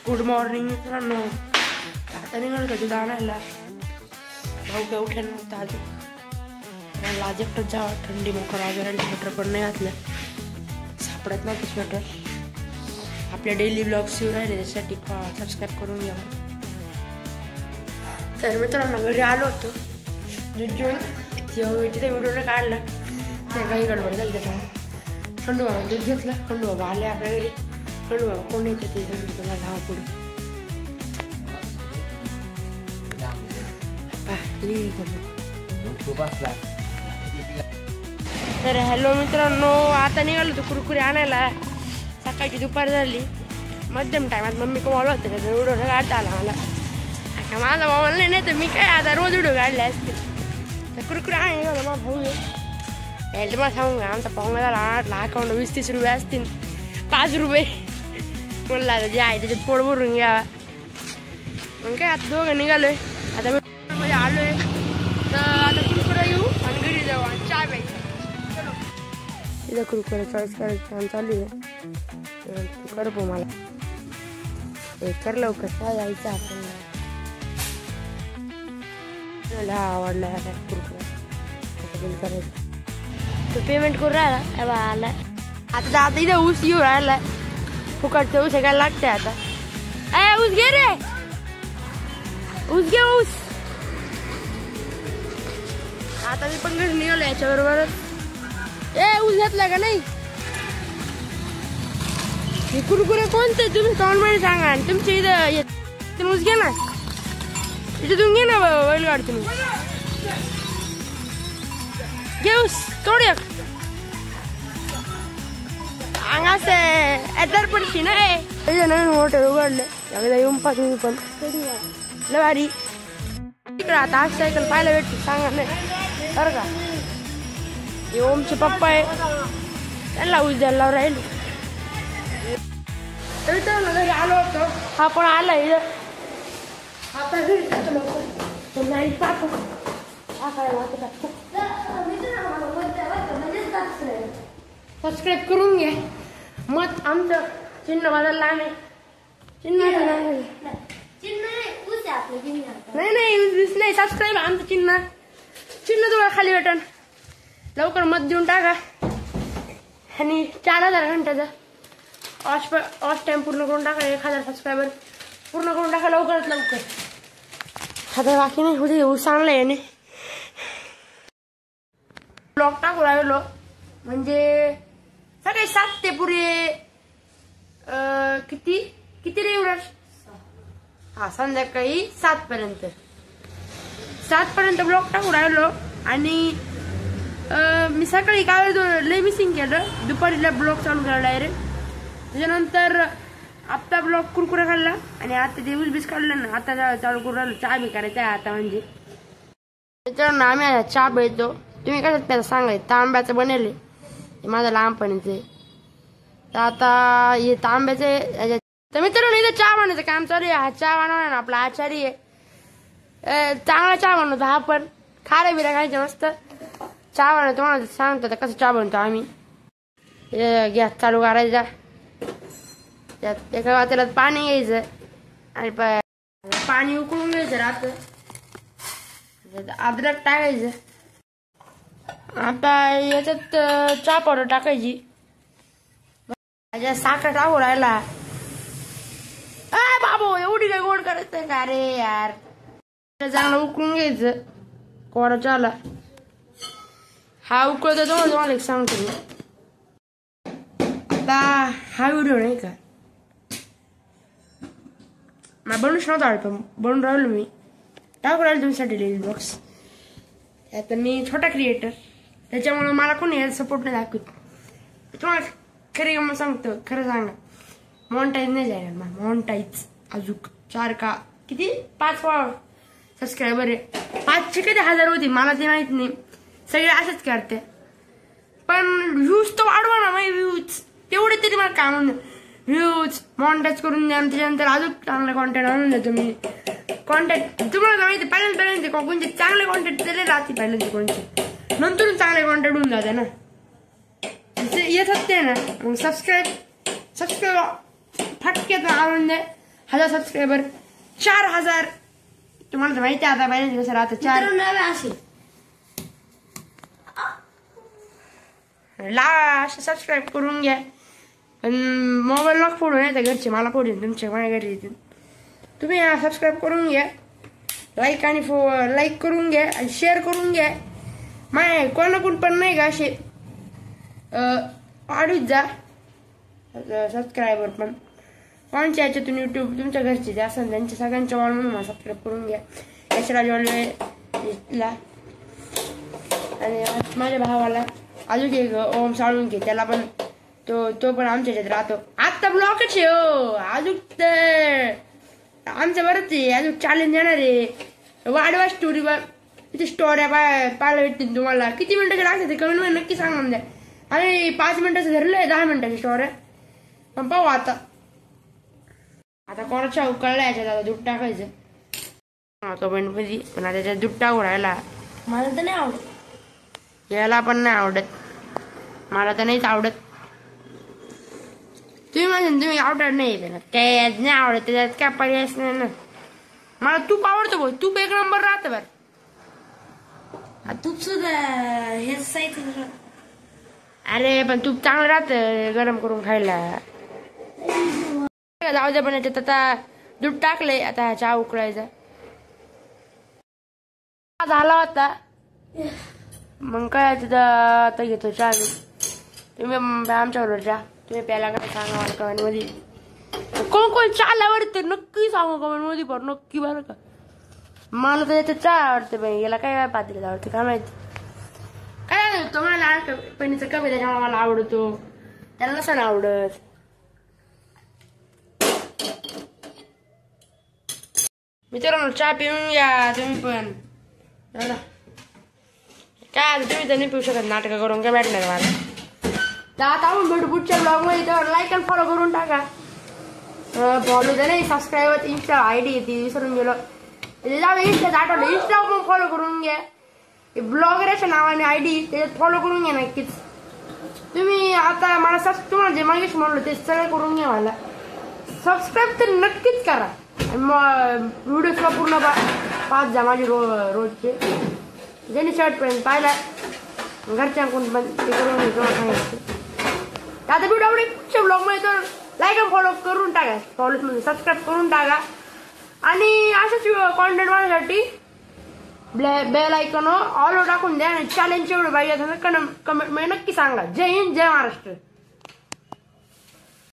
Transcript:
Good morning मित्रांनो. आता निघालो होतो दूध आणायला. भाऊ काय उठेल नव्हता अजून. मला आज एकटंच जावं. थंडी मोकर वगैरे स्वेटर पण नाही घातलं. सापडत नव्हतं स्वेटर. आपल्या डेली ब्लॉग्स येऊ राहिले त्यासाठी सबस्क्राईब करून घ्या. तर मित्रांनो घरी आलो होतो. दूध घेऊन तिथे व्हिडिओला काढला. नाही काही गडबड झाली त्याच्यामुळे खंडू बाबा दूध घेतलं. खंडू बाबा आले आपल्या घरी. खंडू बाबा कोण येते ते तुला धावा पुढे. तर हॅलो मित्रांनो, आता निघालो तो कुरकुरे आणायला. सकाळची दुपार झाली. मध्यम टायमात मम्मी कॉल होते त्याचा व्हिडिओ काढता आला मला. माझा मोबाईल नाही तर मी काय आता रोज व्हिडिओ काढले असते. तर कुरकुरे आहे माझा भाऊ आहे. मला सांगू आमचा पाहुणा झाला. अकाउंट 20-30 रुपये असतील. 5 रुपये म्हणला जे आहे त्याच्यात पोट भरून घ्यावा. मग काय आता दोघं निघालोय. आता आलोय तर आता कुरकुरे येऊ आणि घरी जाऊ आणि चहा प्यायचा. तिथं कुरकुरे चॉईस करायचं चालू आहे. कर पो मला कर लवकर काय जायचं आपण. आवडला कुरकुरा करायचं. तो पेमेंट करून राहिला आला. आता आता इथं ऊस येऊ राहिला. फुकटचं ऊस काय लागते आता. ऊस घे रे. ऊस घे ऊस. आता मी पण घरी निघालो याच्या बरोबरच. ऊस घेतला का नाही. हे कुरकुरे कोणते तुम्ही कॉमेंट सांगा. आणि तुमच्या इथं ऊस घे ना. इथे तुम्ही घे ना बैलगाड. तुम्ही घे ऊस तोड एक. अंगास पडशी नाही. नवीन हॉटेल उघडले येऊन पाहतो पण भारी. तिकडे आता आज सायकल पाहायला भेटते सांगा नाही बरं का. हे ओमचे पप्पा आहे. त्यांना ऊस द्यायला राहील. घरी आलो होतो. हा पण आला इथं. आता घरी जातो लवकर. नाही पाहतो सबस्क्राईब करून घे. मत आमचं चिन्ह बदलला नाही. चिन्ह नाही सबस्क्राईब आमचं चिन्ह तुम्हाला खाली भेटन. लवकर मत देऊन टाका. आणि 4000 घंट्याचा ऑफ टाइम पूर्ण करून टाका. 1000 सबस्क्रायबर पूर्ण करून टाका लवकरात लवकर. आता बाकी नाही होते. ऊस आणलाय याने. ब्लॉग टाकू लागलो म्हणजे सकाळी 7 ते पुढे किती रे युवराज. हा संध्याकाळी 7 पर्यंत ब्लॉग टाकू राहिलो. आणि मी सकाळी काय लय मिसिंग केलं. दुपारीला ब्लॉग चालू केला डायरेक्ट. त्याच्यानंतर आता ब्लॉग कुरकुरा खाल्ला. आणि आता ते ऊस काढलं ना. आता चालू करू राहिलो. चहा बी करायचा आहे आता. म्हणजे त्याच्यावर आम्ही चहा प्यायचो. तुम्ही कशात प्यायचं सांगायचं. तांब्याचं बनेल माझं लहानपणीचे. तर आता हे तांब्याचे. तर मित्रांनो इथं चहा बनवायचं काम चालू आहे. हा चहा बनवणार ना आपला आचारी आहे. चांगला चहा बनवतो हा पण. खाऱ्या बिऱ्या खायचं मस्त चहा बनवतो. तुम्हाला सांगतो कसं चहा बनवतो आम्ही. गॅस चालू करायचा. त्यात एका वाटेला पाणी घ्यायचं. आणि पाणी उकळून घ्यायचं राहतं. अद्रक टाकायचं. आता याच्यात चहा पावडर टाकायची. साखर टाकू राहिला. बाबू एवढी काय गोड करायचं का रे यार. चांगलं उकळून घ्यायचं कोरा चहाला. हा उकळतो तुम्हाला एक सांगतो मी. आता हा व्हिडिओ नाही का मला बनवूच नव्हता पण बनवून राहिलो मी. टाकू राहिलो तुमच्यासाठी डेली ब्लॉग्स. आता मी छोटा क्रिएटर त्याच्यामुळे मला कोणी सपोर्ट नाही दाखवत. तुम्हाला खरी गमत सांगतो. खरं सांगा मॉनिटाईज नाही जायला मला. मॉनिटाईज अजून 4 का किती 5 सबस्क्रायबर आहे. 5चे कधी 1000 होती मला ते माहित नाही. सगळे असंच करते. पण व्ह्यूज तर वाढवा ना. माझे व्ह्यूज तेवढे तरी मला काम नाही. व्ह्यूज मॉनिटाईज करून द्या. त्याच्यानंतर अजून चांगलं कॉन्टेंट आणून देतो मी. कॉन्टेंट तुम्हाला माहिती पहिल्यांदा कोणते चांगले कॉन्टेंट तरी राहते. पहिल्यांदा कोणते नंतर चांगले कॉन्टेंट होऊन जाते ना. येतात ते ना. मग सबस्क्राईब फटक्यात आणून दे. 1000 सबस्क्रायबर 4000 तुम्हाला माहिती आहे आता महिन्यात कसं राहतं 4 असेल सबस्क्राईब करून घ्या. पण मोबाईल लॉक फोडून येतं घरचे मला फोडून तुमच्या माझ्या घरी येतील. तुम्ही सबस्क्राईब करून घ्या लाईक आणि लाईक करून घ्या आणि शेअर करून घ्या. माय कोणाकडून पण नाही का असे वाढूच जा सबस्क्रायबर पण कोणच्या याच्यातून युट्यूब तुमच्या घरचे जे असेल त्यांच्या सगळ्यांच्या वॉलमधून मला सबस्क्राईब करून घ्या. यशराज वॉलवेला आणि माझ्या भावाला अजून एक ओम साळुंके त्याला पण तो पण आमच्या याच्यात राहतो. आत्ता ब्लॉकच आहे हो अजून तर आमचं बरंच आहे अजून चॅलेंज येणार आहे. वाढवा स्टोरी किती स्टोऱ्या पाहायला भेटतील तुम्हाला. किती मिनिटाचे लागतात ते कमेंट मध्ये नक्की सांगा म्हणजे. आणि 5 मिनिटाचं धरलंय 10 मिनिटाची स्टोऱ्या पण पाहू आता कोणाच्या उकळला याच्यात आता दूध टाकायचं कमेंट मध्ये पण आता त्याच्यात दूध टाकू राहिला. मला तर नाही आवडत याला पण नाही आवडत मला तर नाहीच आवडत. तुम्ही आवडत नाही त्याच्यात नाही आवडत त्याच्यात काय पर्यायच नाही ना. मला तूप आवडतं भाऊ तूप एक नंबर राहतं बरं. तूप सुद्धा हे साहित्य अरे पण तूप चांगलं राहतं गरम करून खायला. जाऊ दे पण याच्यात आता दूध टाकले आता चहा उकळायचा झाला होता मग काय तिथं आता घेतो चहा मी. तुम्ही आमच्याबरोबर चहा तुम्ही प्यायला काय सांगा मला कमेंट मध्ये. कोण चहा आवडते नक्की सांगा कमेंट मध्ये पण नक्की बरं का. मला तर याच्यात चहा आवडते बाई याला काय पातेल्यात आवडते काय माहिती काय तो मला पणीचा कप त्याच्यामुळे मला आवडतो त्याला नसं आवडत. मित्रांनो चहा पिऊन घ्या तुम्ही पण काय तुम्ही तर नाही पिऊ शकत नाटक करून काय भेटणार मला. तर आता आपण भेटू पुढच्या ब्लॉग मध्ये तर लाईक आणि फॉलो करून टाका. फॉलो तर नाही सबस्क्राईब इंस्टा आयडी येते विसरून गेलो जाऊ इंस्टाच आठवलं इंस्टा पण फॉलो करून घ्या. ब्लॉगरच्या नावाने आयडी त्याच्यात फॉलो करून घ्या नक्कीच. तुम्ही आता मला तुम्हाला जे मागेच म्हणलं ते सगळं करून घ्या. मला सबस्क्राईब तर नक्कीच करा. व्हिडिओ पूर्ण पाच जा माझे रोजचे ज्यांनी शर्टपर्यंत पाहिला घरच्यांकडून पण ते करून सांगायचं. आता व्हिडिओ आवडे पुढच्या ब्लॉगमध्ये तर लाईक आणि फॉलो करून टाका फॉलो सबस्क्राईब करून टाका. आणि अशाच कॉन्टेंट माझ्यासाठी बेल आयकॉन ऑल टाकून द्या. आणि चॅलेंज एवढं पाहिजे कमेंट मध्ये नक्की सांगा. जय हिंद जय महाराष्ट्र.